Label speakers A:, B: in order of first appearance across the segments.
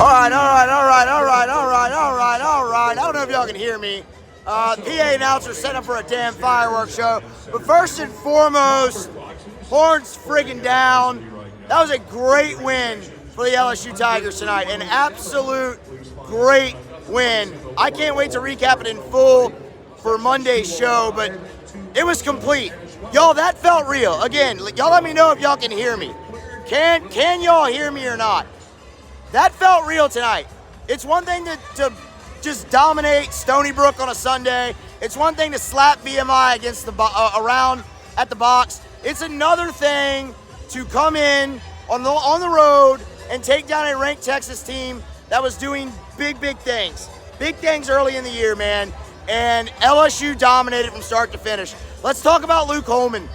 A: All right. I don't know if y'all can hear me. PA announcer set up for a damn fireworks show. But first and foremost, horns friggin' down. That was a great win for the LSU Tigers tonight. An absolute great win. I can't wait to recap it in full for Monday's show, but it was complete. Y'all, that felt real. Again, y'all let me know if y'all can hear me. Can y'all hear me or not? That felt real tonight. It's one thing to just dominate Stony Brook on a Sunday. It's one thing to slap VMI against the around at the box. It's another thing to come in on the road and take down a ranked Texas team that was doing big things. Big things early in the year, man. And LSU dominated from start to finish. Let's talk about Luke Holman.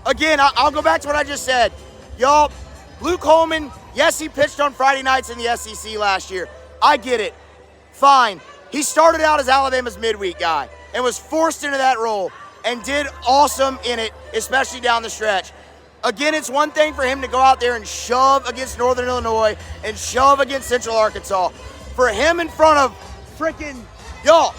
A: Again, I'll go back to what I just said. Y'all, Luke Holman, yes, he pitched on Friday nights in the SEC last year. I get it. Fine. He started out as Alabama's midweek guy and was forced into that role and did awesome in it, especially down the stretch. Again, it's one thing for him to go out there and shove against Northern Illinois and shove against Central Arkansas. For him in front of freaking, y'all,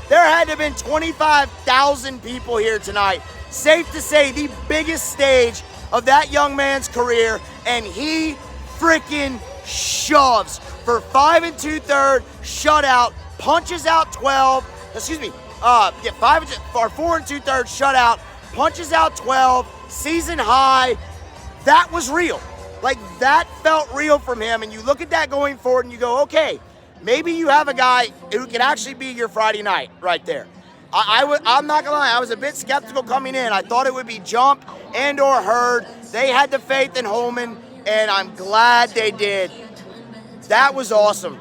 A: there had to have been 25,000 people here tonight. Safe to say, the biggest stage of that young man's career, and he freaking shoves for 5 2/3 shutout, punches out 12. 4 2/3 shutout, punches out 12, season high. That was real. Like, that felt real from him. And you look at that going forward and you go, okay, maybe you have a guy who can actually be your Friday night right there. I'm not gonna lie, I was a bit skeptical coming in. I thought it would be Jump and or Hurd. They had the faith in Holman, and I'm glad they did. That was awesome.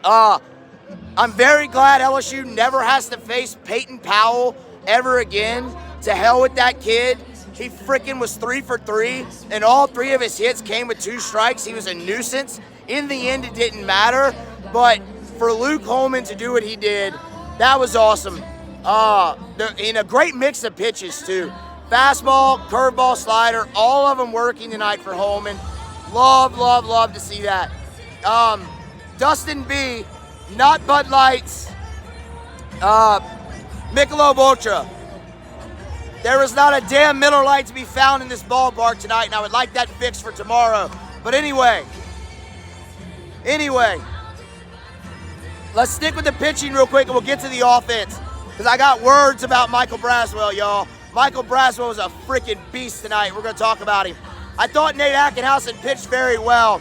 A: I'm very glad LSU never has to face Peyton Powell ever again. To hell with that kid. He freaking was 3 for 3, and all 3 of his hits came with 2 strikes. He was a nuisance. In the end, it didn't matter. But for Luke Holman to do what he did, that was awesome. In a great mix of pitches, too. Fastball, curveball, slider, all of them working tonight for Holman. Love to see that. Dustin B, not Bud Lights, Michelob Ultra. There was not a damn Miller Lite to be found in this ballpark tonight, and I would like that fixed for tomorrow. But anyway, let's stick with the pitching real quick, and we'll get to the offense, because I got words about Michael Braswell, y'all. Michael Braswell was a freaking beast tonight. We're going to talk about him. I thought Nate Ackenhausen pitched very well.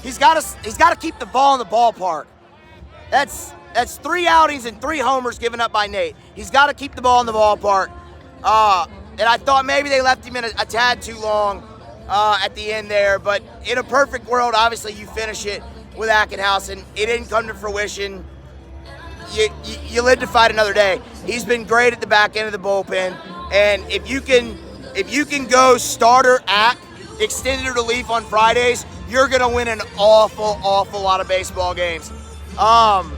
A: He's got to keep the ball in the ballpark. That's 3 outings and 3 homers given up by Nate. He's got to keep the ball in the ballpark. And I thought maybe they left him in a tad too long at the end there. But in a perfect world, obviously you finish it with Ackenhausen. It didn't come to fruition. You live to fight another day. He's been great at the back end of the bullpen. And if you can go starter Ack, extended relief on Fridays, you're going to win an awful lot of baseball games. And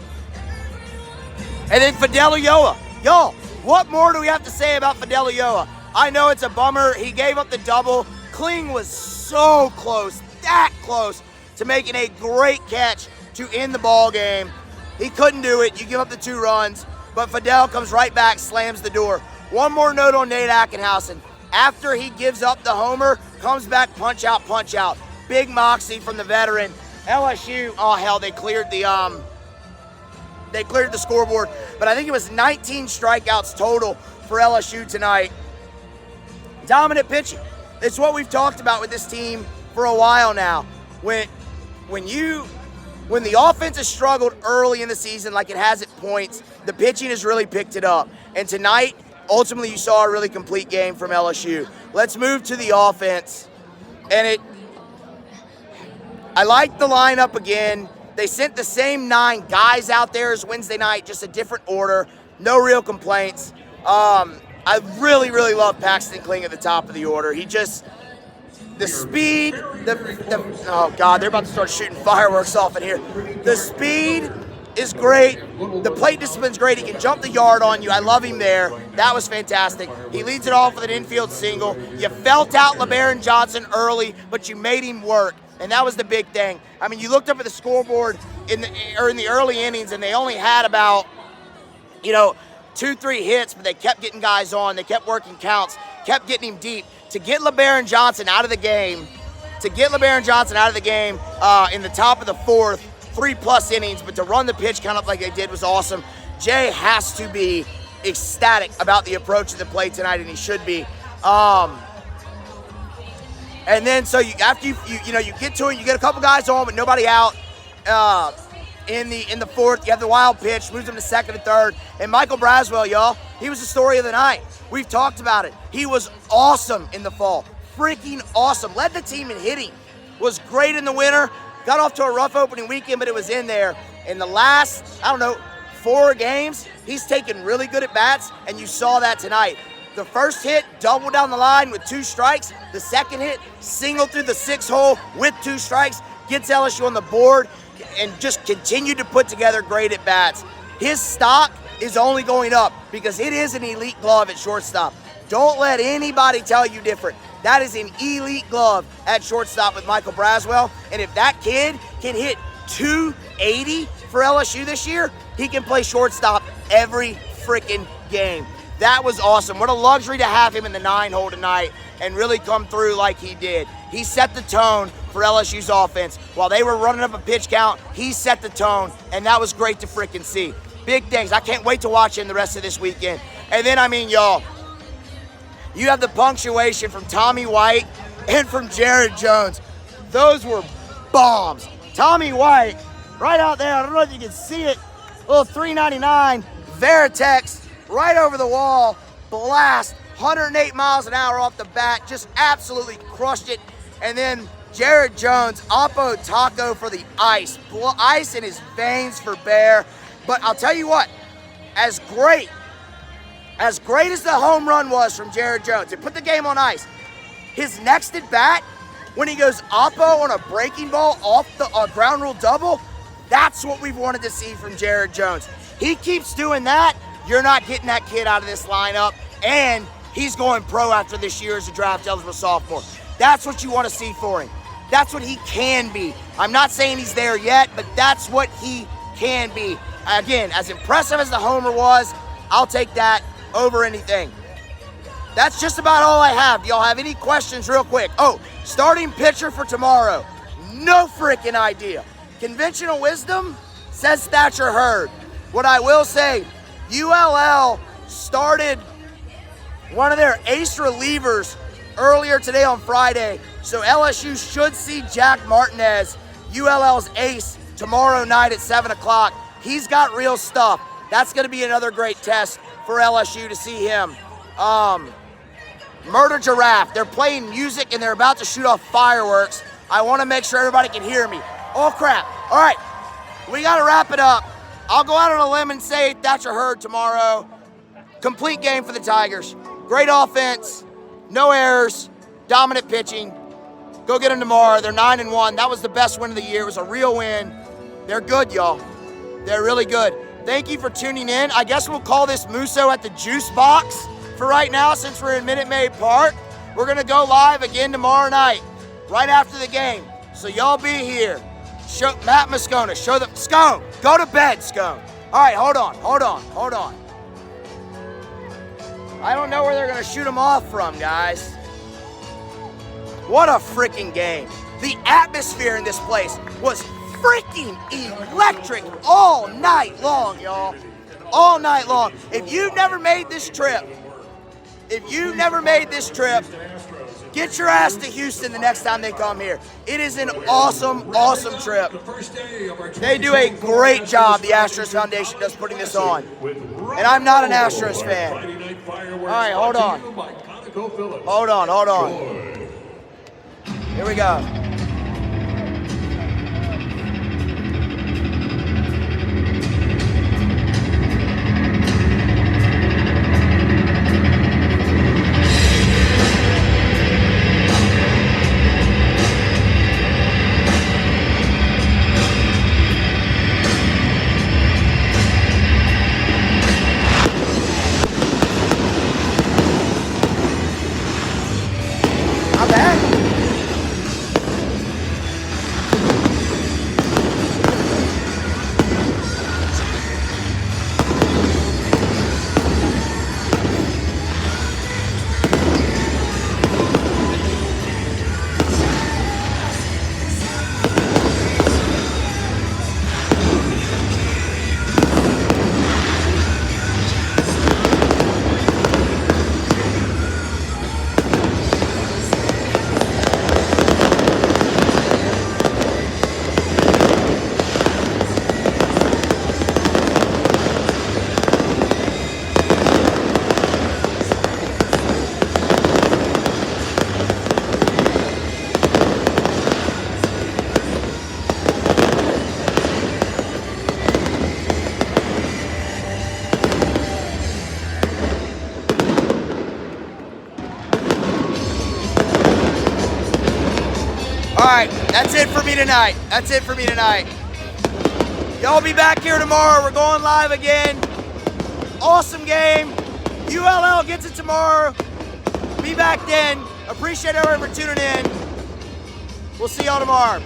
A: then Fidel Ulloa. Y'all, what more do we have to say about Fidel Ulloa? I know it's a bummer. He gave up the double. Kling was so close, that close, to making a great catch to end the ball game. He couldn't do it. You give up the 2 runs, but Fidel comes right back, slams the door. One more note on Nate Ackenhausen. After he gives up the homer, comes back, punch out. Big moxie from the veteran. LSU, oh hell, they cleared the scoreboard, but I think it was 19 strikeouts total for LSU tonight. Dominant pitching. It's what we've talked about with this team for a while now. When the offense has struggled early in the season like it has at points, the pitching has really picked it up. And tonight, ultimately, you saw a really complete game from LSU. Let's move to the offense. And I like the lineup again. They sent the same 9 guys out there as Wednesday night, just a different order. No real complaints. I really love Paxton Kling at the top of the order. The speed, oh God, they're about to start shooting fireworks off in here. The speed is great. The plate discipline's great. He can jump the yard on you. I love him there. That was fantastic. He leads it off with an infield single. You felt out LeBaron Johnson early, but you made him work. And that was the big thing. I mean, you looked up at the scoreboard in the early innings, and they only had about, 2-3 hits, but they kept getting guys on. They kept working counts, kept getting him deep. To get LeBaron Johnson out of the game, in the top of the fourth, 3+ innings, but to run the pitch count up like they did was awesome. Jay has to be ecstatic about the approach of the plate tonight, and he should be. And then so after you get to it, you get a couple guys on, but nobody out. In the fourth, you have the wild pitch, moves him to second and third. And Michael Braswell, y'all, he was the story of the night. We've talked about it. He was awesome in the fall. Freaking awesome. Led the team in hitting. Was great in the winter. Got off to a rough opening weekend, but it was in there. In the last, 4 games, he's taken really good at bats, and you saw that tonight. The first hit, double down the line with 2 strikes. The second hit, single through the 6 hole with 2 strikes. Gets LSU on the board and just continued to put together great at bats. His stock is only going up because it is an elite glove at shortstop. Don't let anybody tell you different. That is an elite glove at shortstop with Michael Braswell. And if that kid can hit 280 for LSU this year, he can play shortstop every freaking game. That was awesome. What a luxury to have him in the 9-hole tonight and really come through like he did. He set the tone for LSU's offense. While they were running up a pitch count, he set the tone, and that was great to freaking see. Big things. I can't wait to watch him the rest of this weekend. And then, y'all, you have the punctuation from Tommy White and from Jared Jones. Those were bombs. Tommy White, right out there, I don't know if you can see it, little 399, Veritex, right over the wall, blast, 108 miles an hour off the bat, just absolutely crushed it. And then Jared Jones, Oppo Taco for the ice. Ice in his veins for Bear. But I'll tell you what, as great as the home run was from Jared Jones, it put the game on ice. His next at bat, when he goes Oppo on a breaking ball off the ground rule double, that's what we've wanted to see from Jared Jones. He keeps doing that, you're not getting that kid out of this lineup, and he's going pro after this year as a draft-eligible sophomore. That's what you want to see for him. That's what he can be. I'm not saying he's there yet, but that's what he can be. Again, as impressive as the homer was, I'll take that over anything. That's just about all I have. Do y'all have any questions real quick? Oh, starting pitcher for tomorrow. No freaking idea. Conventional wisdom says Thatcher Hurd. What I will say, ULL started one of their ace relievers earlier today on Friday, so LSU should see Jack Martinez, ULL's ace, tomorrow night at 7 o'clock. He's got real stuff. That's going to be another great test for LSU to see him. Murder Giraffe. They're playing music and they're about to shoot off fireworks. I want to make sure everybody can hear me. Oh, crap. All right, we got to wrap it up. I'll go out on a limb and say Thatcher Hurd tomorrow. Complete game for the Tigers. Great offense, no errors, dominant pitching. Go get them tomorrow. They're 9-1. That was the best win of the year. It was a real win. They're good, y'all. They're really good. Thank you for tuning in. I guess we'll call this Musso at the Juice Box for right now since we're in Minute Maid Park. We're going to go live again tomorrow night, right after the game. So y'all be here. Show Matt Moscona. Show the Scone. Go to bed, Scone. All right, hold on. I don't know where they're going to shoot him off from, guys. What a freaking game. The atmosphere in this place was freaking electric all night long, y'all. All night long. If you've never made this trip, get your ass to Houston the next time they come here. It is an awesome, awesome trip. They do a great job, the Astros Foundation does, putting this on. And I'm not an Astros fan. All right, hold on. Here we go. That's it for me tonight. That's it for me tonight. Y'all be back here tomorrow. We're going live again. Awesome game. ULL gets it tomorrow. Be back then. Appreciate everyone for tuning in. We'll see y'all tomorrow.